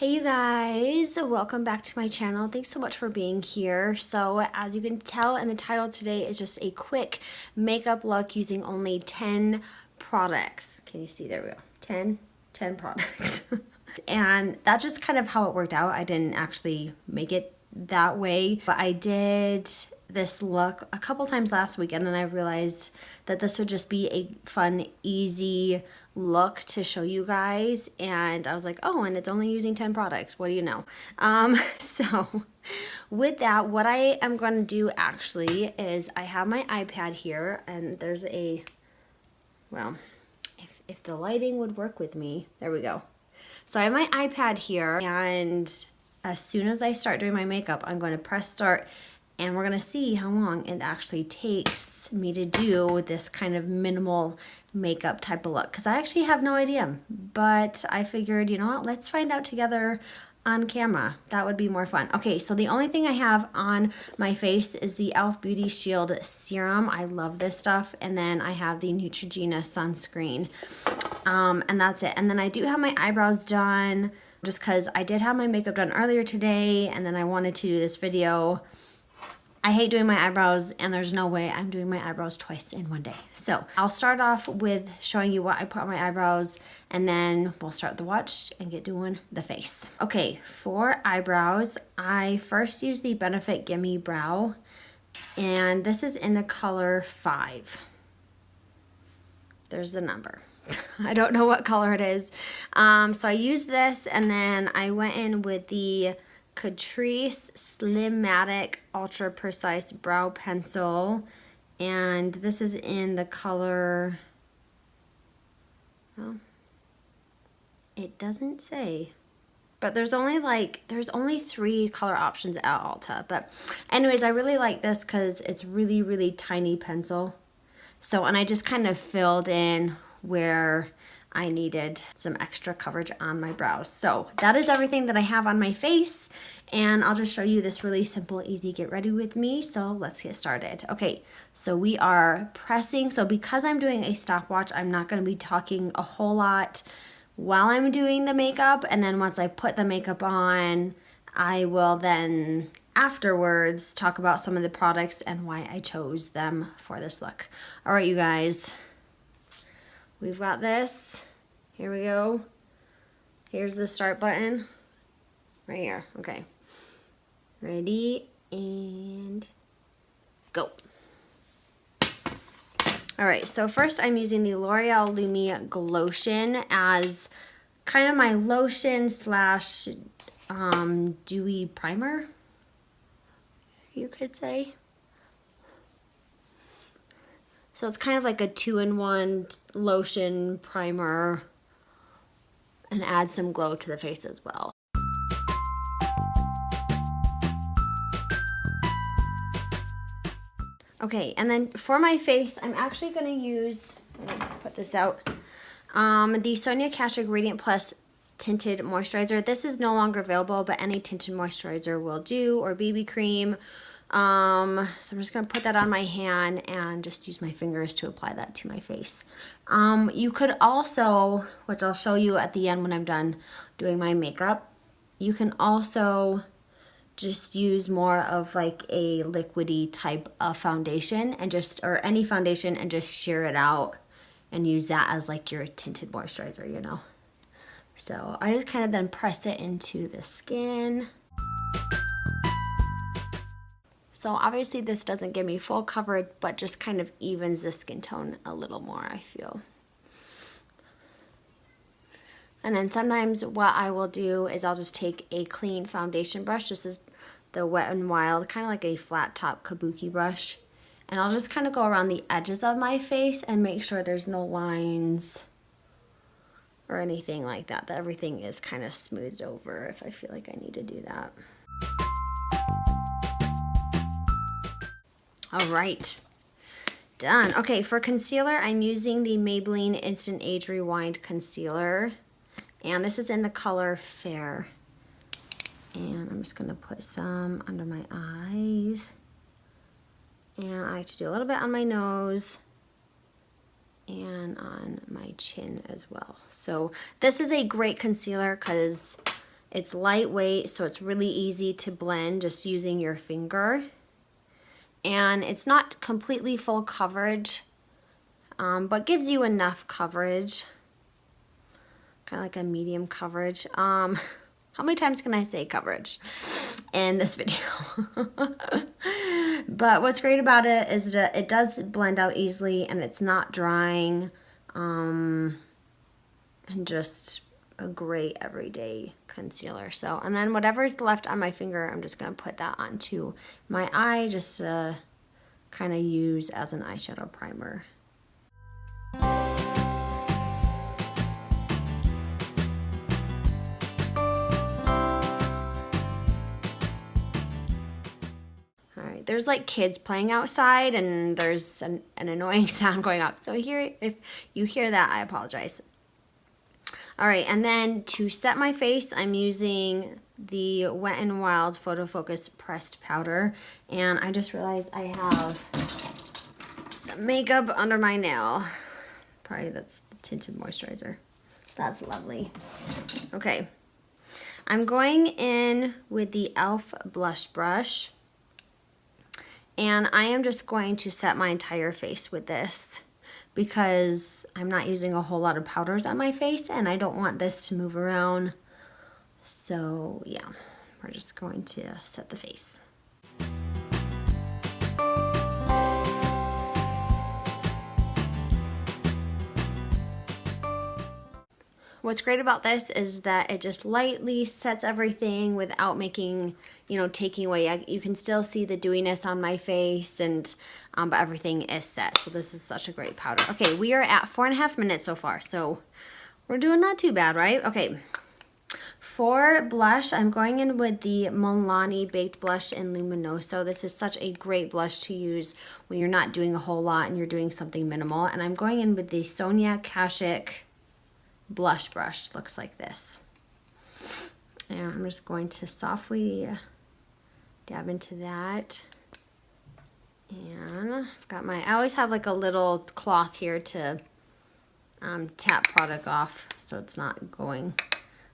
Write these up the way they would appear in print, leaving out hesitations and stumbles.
Hey you guys, welcome back to my channel. Thanks so much for being here. So as you can tell in the title, today is just a quick makeup look using only 10 products. Can you see? There we go. 10 products. And that's just kind of how it worked out. I didn't actually make it that way, but I did this look a couple times last week, and then I realized that this would just be a fun, easy look to show you guys. And I was like, oh, and it's only using 10 products. What do you know? So with that, what I am going to do actually is I have my iPad here, and there's a, well, if the lighting would work with me, there we go. So I have my iPad here, and as soon as I start doing my makeup, I'm going to press start, and we're going to see how long it actually takes me to do this kind of minimal makeup type of look. Because I actually have no idea, but I figured, you know what, let's find out together on camera. That would be more fun. Okay, so the only thing I have on my face is the e.l.f. Beauty Shield Serum. I love this stuff. And then I have the Neutrogena Sunscreen. And that's it. And then I do have my eyebrows done just because I did have my makeup done earlier today, and then I wanted to do this video. I hate doing my eyebrows, and there's no way I'm doing my eyebrows twice in one day. So I'll start off with showing you what I put on my eyebrows, and then we'll start the watch and get doing the face. Okay, for eyebrows, I first use the Benefit Gimme Brow, and this is in the color 5. There's the number. I don't know what color it is. So I used this, and then I went in with the Catrice Slim-Matic Ultra Precise Brow Pencil, and this is in the color, well, it doesn't say, but there's only 3 color options at Ulta. But anyways, I really like this because it's really tiny pencil. So, and I just kind of filled in where I needed some extra coverage on my brows. So that is everything that I have on my face, and I'll just show you this really simple, easy get ready with me. So let's get started. Okay, so we are pressing. So because I'm doing a stopwatch, I'm not going to be talking a whole lot while I'm doing the makeup, and then once I put the makeup on, I will then afterwards talk about some of the products and why I chose them for this look. All right, you guys. We've got this. Here we go. Here's the start button. Right here. Okay. Ready and go. Alright, so first I'm using the L'Oreal Lumi Glotion as kind of my lotion slash dewy primer, you could say. So it's kind of like a 2-in-1 lotion primer, and add some glow to the face as well. Okay, and then for my face, I'm actually going to use, I'm gonna put this out, the Sonia Kashuk Radiant Plus Tinted Moisturizer. This is no longer available, but any tinted moisturizer will do, or BB cream. So I'm just going to put that on my hand and just use my fingers to apply that to my face. You could also, which I'll show you at the end when I'm done doing my makeup, you can also just use more of like a liquidy type of foundation and just, or any foundation, and just sheer it out and use that as like your tinted moisturizer, you know. So I just kind of then press it into the skin. So obviously this doesn't give me full coverage, but just kind of evens the skin tone a little more, I feel. And then sometimes what I will do is I'll just take a clean foundation brush. This is the Wet n Wild, kind of like a flat top kabuki brush. And I'll just kind of go around the edges of my face and make sure there's no lines or anything like that, that everything is kind of smoothed over if I feel like I need to do that. All right, done. Okay, for concealer, I'm using the Maybelline Instant Age Rewind Concealer, and this is in the color Fair. And I'm just gonna put some under my eyes, and I like to do a little bit on my nose and on my chin as well. So this is a great concealer because It's lightweight, so it's really easy to blend just using your finger. And it's not completely full coverage, but gives you enough coverage. Kind of like a medium coverage. How many times can I say coverage in this video? But what's great about it is that it does blend out easily and it's not drying. And just a great everyday concealer. So, and then whatever's left on my finger, I'm just going to put that onto my eye just to kind of use as an eyeshadow primer. Alright, there's like kids playing outside and there's an annoying sound going up. So here, if you hear that, I apologize. Alright, and then to set my face, I'm using the Wet n Wild Photofocus pressed powder. And I just realized I have some makeup under my nail. Probably that's the tinted moisturizer. That's lovely. Okay, I'm going in with the e.l.f. blush brush. And I am just going to set my entire face with this, because I'm not using a whole lot of powders on my face and I don't want this to move around. So yeah, we're just going to set the face. What's great about this is that it just lightly sets everything without making, you know, taking away. You can still see the dewiness on my face, and but everything is set. So this is such a great powder. Okay, we are at 4.5 minutes so far, so we're doing not too bad, right? Okay, for blush, I'm going in with the Milani Baked Blush in Luminoso. This is such a great blush to use when you're not doing a whole lot and you're doing something minimal. And I'm going in with the Sonia Kashuk blush brush. Looks like this. And I'm just going to softly dab into that. And I've got my, I always have like a little cloth here to tap product off so it's not going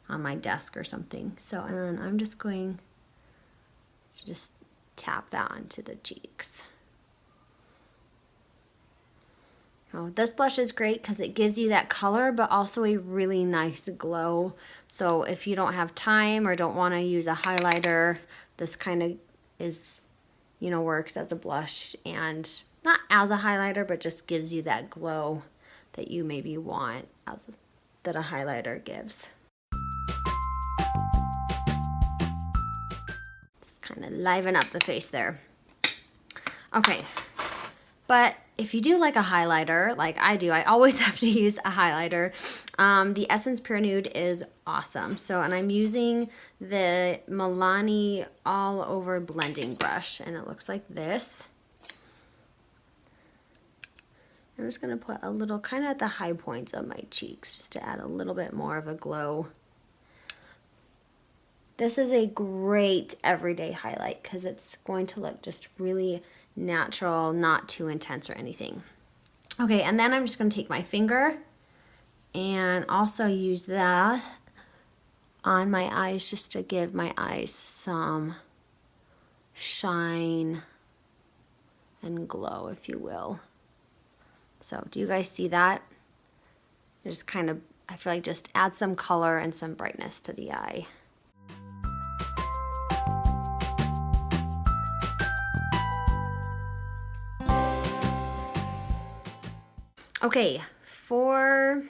on my desk or something. So, and then I'm just going to just tap that onto the cheeks. Oh, this blush is great because it gives you that color, but also a really nice glow. So if you don't have time or don't want to use a highlighter, this kind of is, you know, works as a blush and not as a highlighter, but just gives you that glow that you maybe want that a highlighter gives. Just kind of liven up the face there. Okay, but if you do like a highlighter, like I do, I always have to use a highlighter. The Essence Pure Nude is awesome. So, and I'm using the Milani All Over Blending Brush, and it looks like this. I'm just gonna put a little, kind of at the high points of my cheeks, just to add a little bit more of a glow. This is a great everyday highlight because it's going to look just really natural, not too intense or anything. Okay, and then I'm just going to take my finger and also use that on my eyes just to give my eyes some shine and glow, if you will. So do you guys see that? Just kind of, I feel like just add some color and some brightness to the eye. Okay, for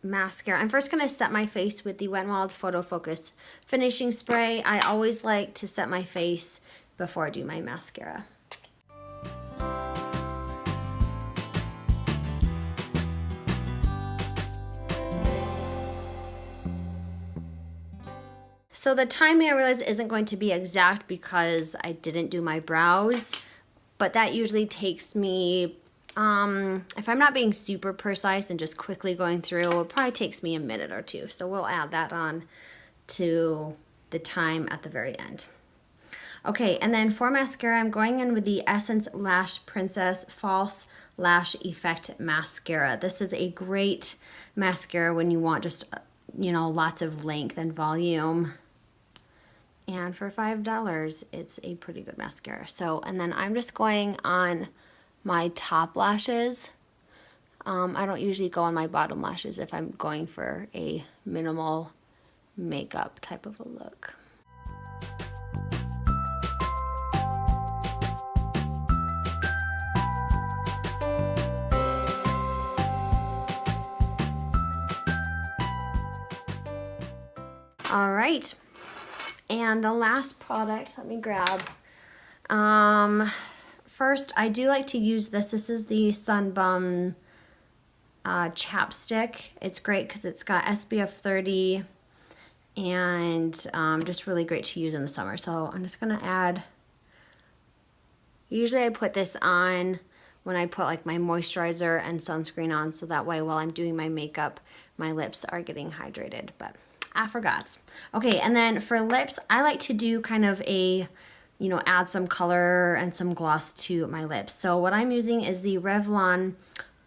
mascara, I'm first going to set my face with the Wet n Wild Photofocus finishing spray. I always like to set my face before I do my mascara. So the timing, I realize, isn't going to be exact because I didn't do my brows. But that usually takes me, if I'm not being super precise and just quickly going through, it probably takes me a minute or two. So we'll add that on to the time at the very end. Okay, and then for mascara, I'm going in with the Essence Lash Princess False Lash Effect Mascara. This is a great mascara when you want just you know, lots of length and volume. And for $5, it's a pretty good mascara. So, and then I'm just going on my top lashes. I don't usually go on my bottom lashes if I'm going for a minimal makeup type of a look. All right, and the last product, let me grab. First, I do like to use this. This is the Sun Bum chapstick. It's great because it's got SPF 30 and just really great to use in the summer. So I'm just gonna add, usually I put this on when I put like my moisturizer and sunscreen on, so that way while I'm doing my makeup, my lips are getting hydrated, but I forgot. Okay, and then for lips, I like to do kind of a, you know, add some color and some gloss to my lips. So what I'm using is the Revlon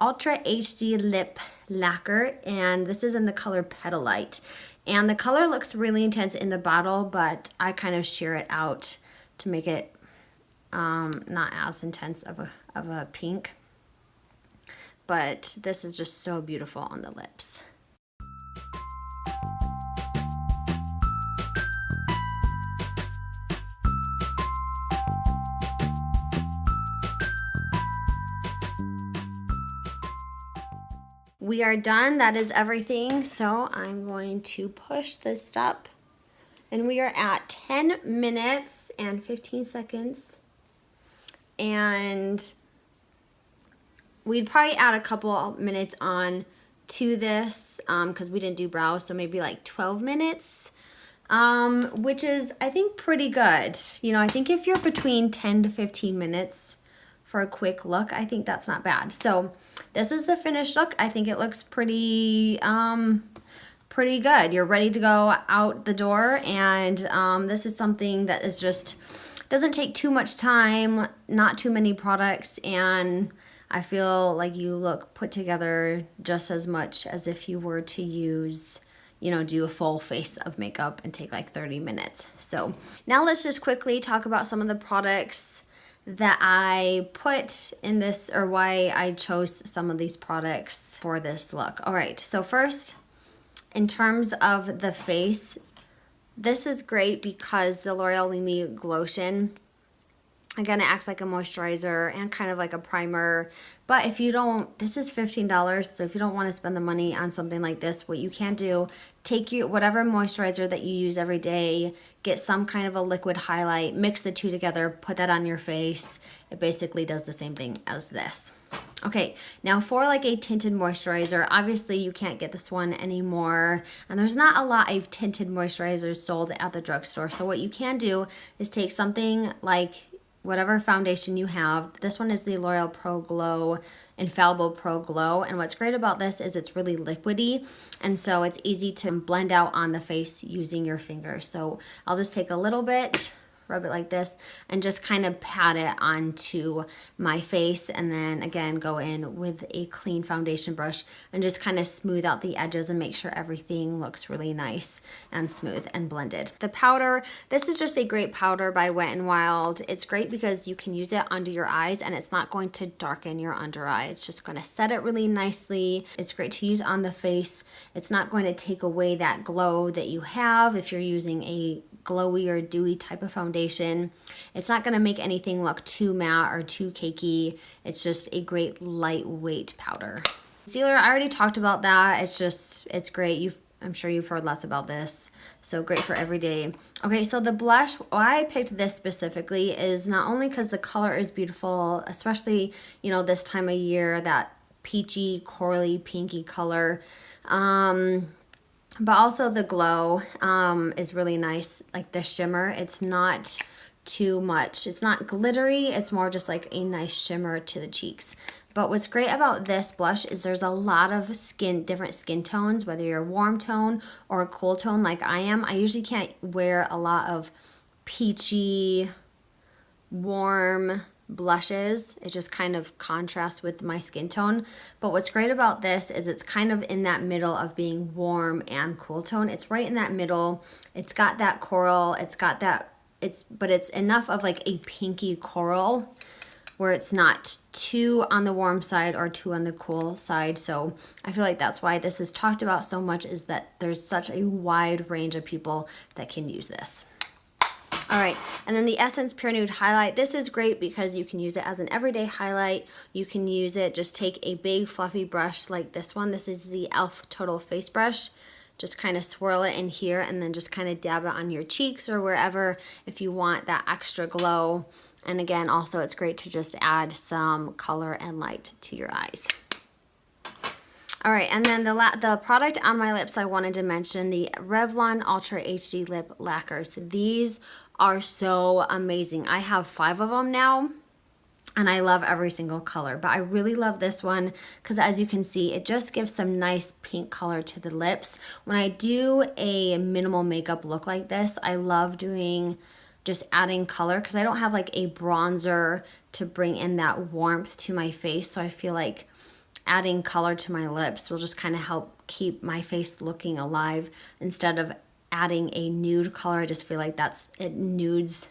Ultra HD Lip Lacquer, and this is in the color Petalite. And the color looks really intense in the bottle, but I kind of sheer it out to make it not as intense of a pink. But this is just so beautiful on the lips. We are done. That is everything. So I'm going to push this stop. And we are at 10 minutes and 15 seconds. And we'd probably add a couple minutes on to this because we didn't do brows. So maybe like 12 minutes, which is, I think, pretty good. You know, I think if you're between 10 to 15 minutes for a quick look, I think that's not bad. So this is the finished look. I think it looks pretty pretty good. You're ready to go out the door, and this is something that is just doesn't take too much time, not too many products, and I feel like you look put together just as much as if you were to use, you know, do a full face of makeup and take like 30 minutes. So now let's just quickly talk about some of the products that I put in this, or why I chose some of these products for this look. All right, so first, in terms of the face, this is great because the L'Oreal Lumi Glotion, again, it acts like a moisturizer and kind of like a primer. But if you don't, this is $15, so if you don't want to spend the money on something like this, what you can do, take your whatever moisturizer that you use every day, get some kind of a liquid highlight, mix the two together, put that on your face. It basically does the same thing as this. Okay, now for like a tinted moisturizer, obviously you can't get this one anymore, and there's not a lot of tinted moisturizers sold at the drugstore. So what you can do is take something like whatever foundation you have. This one is the L'Oreal Pro Glow Infallible Pro Glow, and what's great about this is it's really liquidy, and so it's easy to blend out on the face using your fingers. So I'll just take a little bit, rub it like this, and just kind of pat it onto my face, and then again go in with a clean foundation brush and just kind of smooth out the edges and make sure everything looks really nice and smooth and blended. The powder, this is just a great powder by Wet n Wild. It's great because you can use it under your eyes and it's not going to darken your under eye. It's just going to set it really nicely. It's great to use on the face. It's not going to take away that glow that you have if you're using a glowy or dewy type of foundation. It's not going to make anything look too matte or too cakey. It's just a great lightweight powder. Concealer, I already talked about that. It's great. I'm sure you've heard lots about this. So great for every day. Okay, so the blush, why I picked this specifically is not only because the color is beautiful, especially, you know, this time of year, that peachy, corally, pinky color. But also the glow is really nice, like the shimmer. It's not too much. It's not glittery. It's more just like a nice shimmer to the cheeks. But what's great about this blush is there's a lot of different skin tones, whether you're a warm tone or a cool tone like I am. I usually can't wear a lot of peachy, warm blushes. It just kind of contrasts with my skin tone. But what's great about this is it's kind of in that middle of being warm and cool tone. It's right in that middle. It's got that coral. It's got that, but it's enough of like a pinky coral where it's not too on the warm side or too on the cool side. So I feel like that's why this is talked about so much, is that there's such a wide range of people that can use this. All right, and then the Essence Pure Nude Highlight. This is great because you can use it as an everyday highlight. You can use it, just take a big fluffy brush like this one. This is the e.l.f. Total Face Brush. Just kind of swirl it in here and then just kind of dab it on your cheeks or wherever if you want that extra glow. And again, also it's great to just add some color and light to your eyes. All right, and then the product on my lips I wanted to mention, the Revlon Ultra HD Lip Lacquers. These are so amazing. I have 5 of them now, and I love every single color, but I really love this one because as you can see, it just gives some nice pink color to the lips. When I do a minimal makeup look like this, I love doing just adding color because I don't have like a bronzer to bring in that warmth to my face. So I feel like adding color to my lips will just kind of help keep my face looking alive instead of adding a nude color. I just feel like it nudes.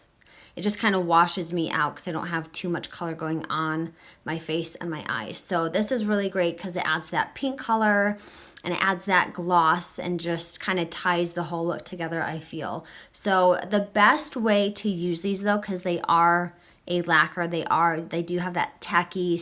It just kind of washes me out because I don't have too much color going on my face and my eyes. So this is really great because it adds that pink color and it adds that gloss and just kind of ties the whole look together, I feel. So the best way to use these though, because they are a lacquer, they do have that tacky